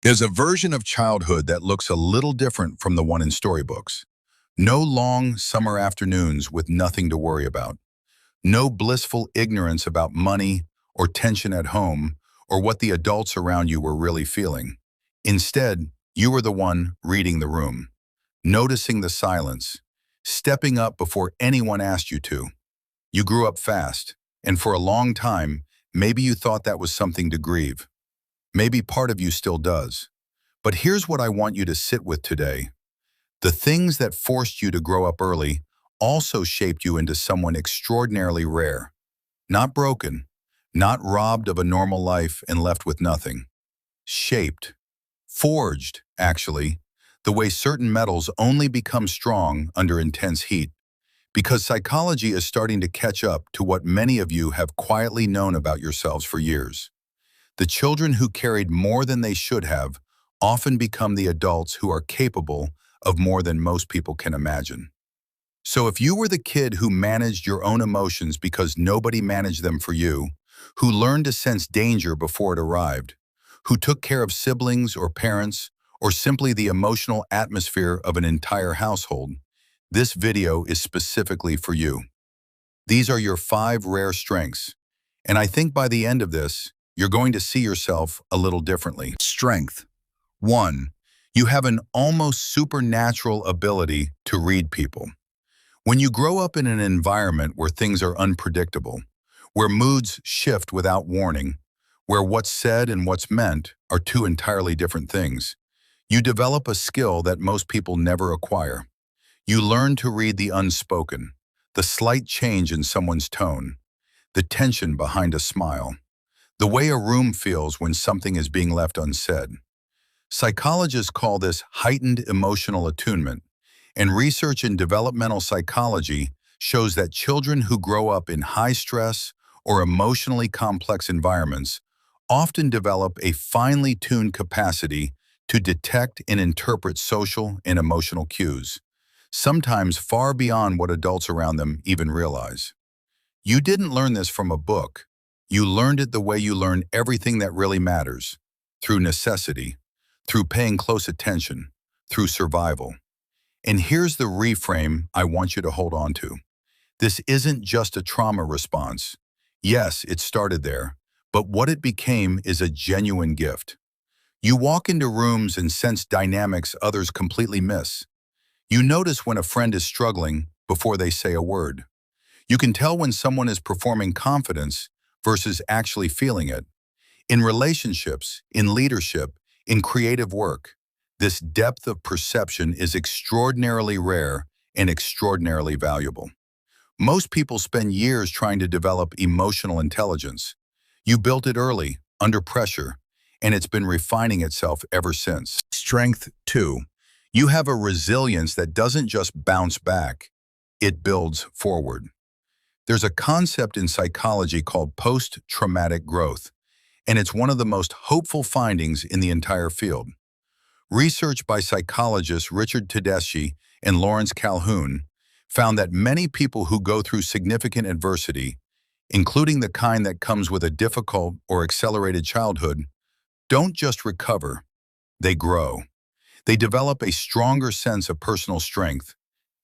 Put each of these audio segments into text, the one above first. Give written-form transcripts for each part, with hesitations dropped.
There's a version of childhood that looks a little different from the one in storybooks. No long summer afternoons with nothing to worry about. No blissful ignorance about money or tension at home or what the adults around you were really feeling. Instead, you were the one reading the room, noticing the silence, stepping up before anyone asked you to. You grew up fast, and for a long time, maybe you thought that was something to grieve. Maybe part of you still does. But here's what I want you to sit with today. The things that forced you to grow up early also shaped you into someone extraordinarily rare. Not broken, not robbed of a normal life and left with nothing. Shaped, forged, actually, the way certain metals only become strong under intense heat. Because psychology is starting to catch up to what many of you have quietly known about yourselves for years. The children who carried more than they should have often become the adults who are capable of more than most people can imagine. So if you were the kid who managed your own emotions because nobody managed them for you, who learned to sense danger before it arrived, who took care of siblings or parents, or simply the emotional atmosphere of an entire household, this video is specifically for you. These are your 5 rare strengths, and I think by the end of this, you're going to see yourself a little differently. Strength. 1. You have an almost supernatural ability to read people. When you grow up in an environment where things are unpredictable, where moods shift without warning, where what's said and what's meant are 2 entirely different things, you develop a skill that most people never acquire. You learn to read the unspoken, the slight change in someone's tone, the tension behind a smile, the way a room feels when something is being left unsaid. Psychologists call this heightened emotional attunement, and research in developmental psychology shows that children who grow up in high-stress or emotionally complex environments often develop a finely tuned capacity to detect and interpret social and emotional cues, sometimes far beyond what adults around them even realize. You didn't learn this from a book. You learned it the way you learn everything that really matters, through necessity, through paying close attention, through survival. And here's the reframe I want you to hold on to. This isn't just a trauma response. Yes, it started there, but what it became is a genuine gift. You walk into rooms and sense dynamics others completely miss. You notice when a friend is struggling before they say a word. You can tell when someone is performing confidence versus actually feeling it. In relationships, in leadership, in creative work, this depth of perception is extraordinarily rare and extraordinarily valuable. Most people spend years trying to develop emotional intelligence. You built it early, under pressure, and it's been refining itself ever since. Strength 2. You have a resilience that doesn't just bounce back, it builds forward. There's a concept in psychology called post-traumatic growth, and it's one of the most hopeful findings in the entire field. Research by psychologists Richard Tedeschi and Lawrence Calhoun found that many people who go through significant adversity, including the kind that comes with a difficult or accelerated childhood, don't just recover, they grow. They develop a stronger sense of personal strength,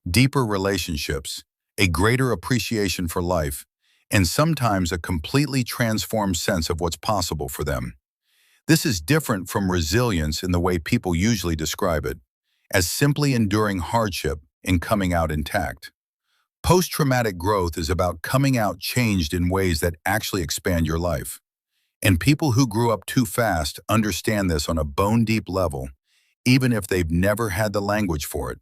deeper relationships, a greater appreciation for life, and sometimes a completely transformed sense of what's possible for them. This is different from resilience in the way people usually describe it, as simply enduring hardship and coming out intact. Post-traumatic growth is about coming out changed in ways that actually expand your life. And people who grew up too fast understand this on a bone-deep level, even if they've never had the language for it.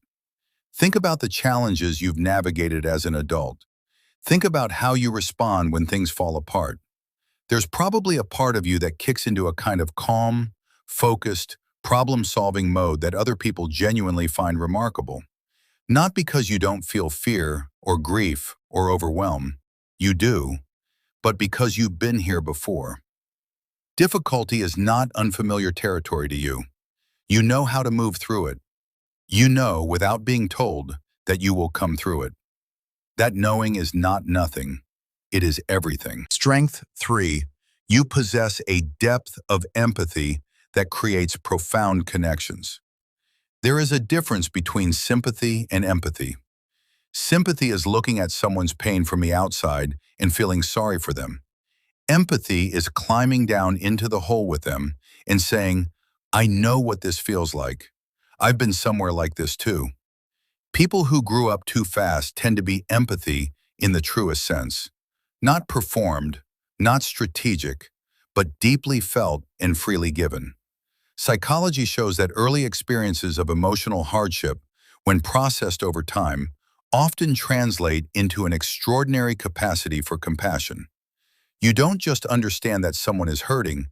Think about the challenges you've navigated as an adult. Think about how you respond when things fall apart. There's probably a part of you that kicks into a kind of calm, focused, problem-solving mode that other people genuinely find remarkable. Not because you don't feel fear or grief or overwhelm. You do, but because you've been here before. Difficulty is not unfamiliar territory to you. You know how to move through it. You know, without being told, that you will come through it. That knowing is not nothing. It is everything. Strength 3. You possess a depth of empathy that creates profound connections. There is a difference between sympathy and empathy. Sympathy is looking at someone's pain from the outside and feeling sorry for them. Empathy is climbing down into the hole with them and saying, I know what this feels like. I've been somewhere like this too. People who grew up too fast tend to be empathy in the truest sense. Not performed, not strategic, but deeply felt and freely given. Psychology shows that early experiences of emotional hardship, when processed over time, often translate into an extraordinary capacity for compassion. You don't just understand that someone is hurting,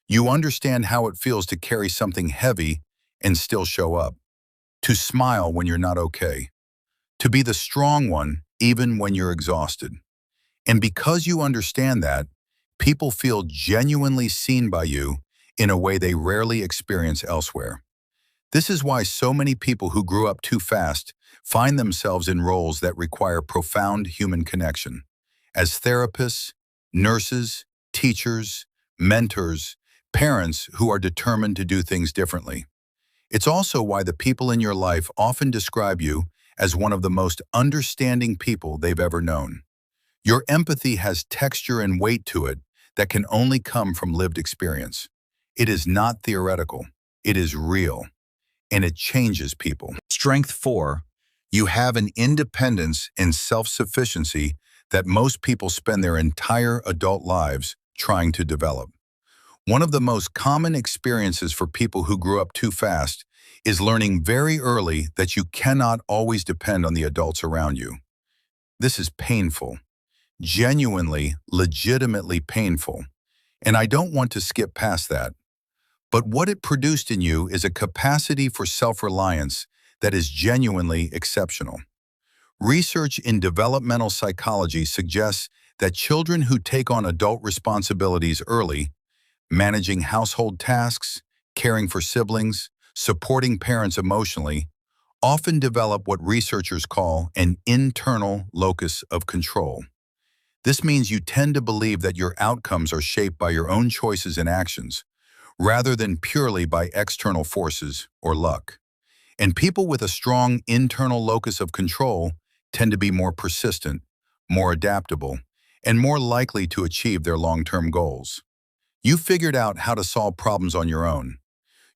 you understand how it feels to carry something heavy and still show up, to smile when you're not okay, to be the strong one even when you're exhausted. And because you understand that, people feel genuinely seen by you in a way they rarely experience elsewhere. This is why so many people who grew up too fast find themselves in roles that require profound human connection. As therapists, nurses, teachers, mentors, parents who are determined to do things differently. It's also why the people in your life often describe you as one of the most understanding people they've ever known. Your empathy has texture and weight to it that can only come from lived experience. It is not theoretical. It is real. And it changes people. Strength 4. You have an independence and self-sufficiency that most people spend their entire adult lives trying to develop. One of the most common experiences for people who grew up too fast is learning very early that you cannot always depend on the adults around you. This is painful, genuinely, legitimately painful, and I don't want to skip past that. But what it produced in you is a capacity for self-reliance that is genuinely exceptional. Research in developmental psychology suggests that children who take on adult responsibilities early, managing household tasks, caring for siblings, supporting parents emotionally, often develop what researchers call an internal locus of control. This means you tend to believe that your outcomes are shaped by your own choices and actions, rather than purely by external forces or luck. And people with a strong internal locus of control tend to be more persistent, more adaptable, and more likely to achieve their long-term goals. You figured out how to solve problems on your own.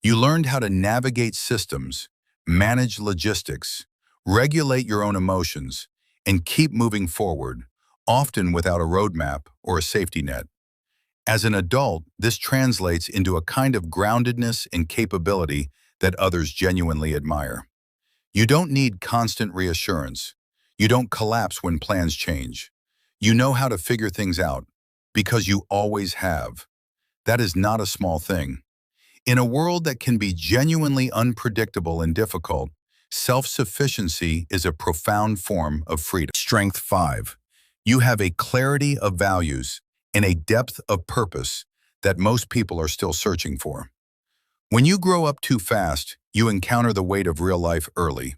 You learned how to navigate systems, manage logistics, regulate your own emotions, and keep moving forward, often without a roadmap or a safety net. As an adult, this translates into a kind of groundedness and capability that others genuinely admire. You don't need constant reassurance. You don't collapse when plans change. You know how to figure things out because you always have. That is not a small thing. In a world that can be genuinely unpredictable and difficult, self-sufficiency is a profound form of freedom. Strength 5. You have a clarity of values and a depth of purpose that most people are still searching for. When you grow up too fast, you encounter the weight of real life early.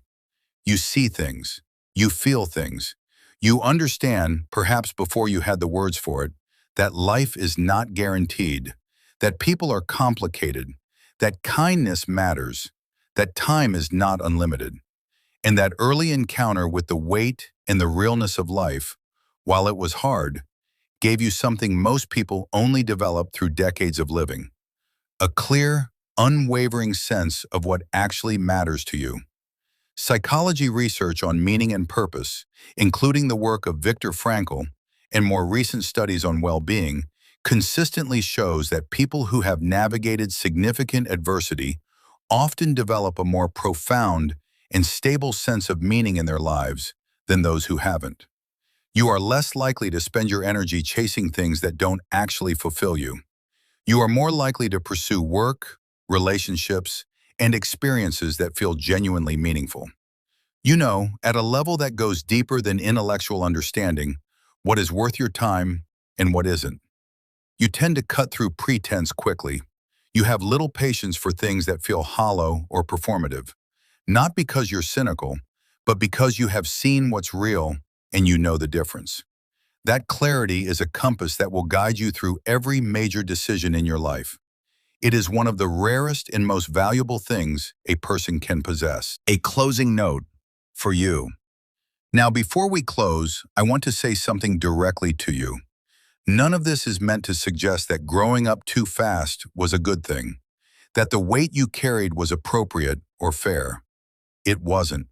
You see things. You feel things. You understand, perhaps before you had the words for it, that life is not guaranteed, that people are complicated, that kindness matters, that time is not unlimited, and that early encounter with the weight and the realness of life, while it was hard, gave you something most people only develop through decades of living: a clear, unwavering sense of what actually matters to you. Psychology research on meaning and purpose, including the work of Viktor Frankl and more recent studies on well-being, consistently shows that people who have navigated significant adversity often develop a more profound and stable sense of meaning in their lives than those who haven't. You are less likely to spend your energy chasing things that don't actually fulfill you. You are more likely to pursue work, relationships, and experiences that feel genuinely meaningful. You know, at a level that goes deeper than intellectual understanding, what is worth your time and what isn't. You tend to cut through pretense quickly. You have little patience for things that feel hollow or performative, not because you're cynical, but because you have seen what's real and you know the difference. That clarity is a compass that will guide you through every major decision in your life. It is one of the rarest and most valuable things a person can possess. A closing note for you. Now, before we close, I want to say something directly to you. None of this is meant to suggest that growing up too fast was a good thing, that the weight you carried was appropriate or fair. It wasn't.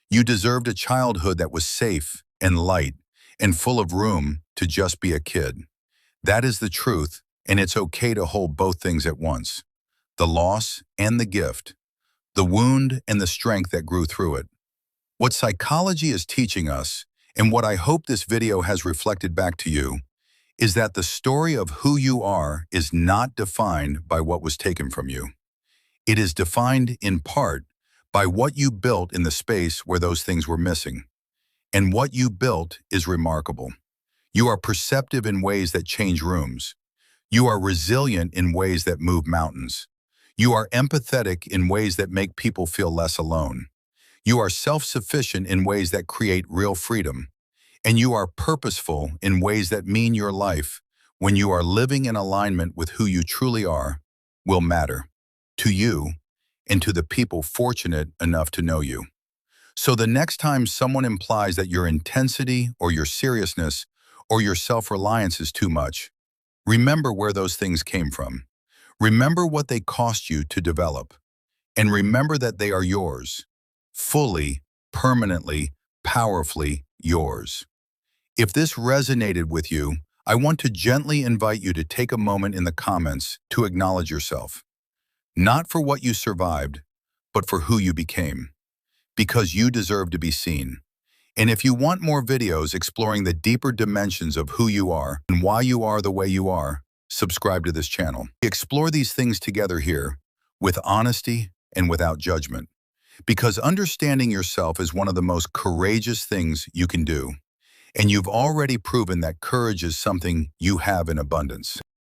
You deserved a childhood that was safe and light and full of room to just be a kid. That is the truth, and it's okay to hold both things at once. The loss and the gift, the wound and the strength that grew through it. What psychology is teaching us, and what I hope this video has reflected back to you, is that the story of who you are is not defined by what was taken from you. It is defined in part by what you built in the space where those things were missing. And what you built is remarkable. You are perceptive in ways that change rooms. You are resilient in ways that move mountains. You are empathetic in ways that make people feel less alone. You are self-sufficient in ways that create real freedom. And you are purposeful in ways that mean your life, when you are living in alignment with who you truly are, will matter to you and to the people fortunate enough to know you. So the next time someone implies that your intensity or your seriousness or your self-reliance is too much, remember where those things came from. Remember what they cost you to develop. And remember that they are yours, fully, permanently, powerfully yours. If this resonated with you, I want to gently invite you to take a moment in the comments to acknowledge yourself. Not for what you survived, but for who you became. Because you deserve to be seen. And if you want more videos exploring the deeper dimensions of who you are and why you are the way you are, subscribe to this channel. We explore these things together here, with honesty and without judgment. Because understanding yourself is one of the most courageous things you can do. And you've already proven that courage is something you have in abundance.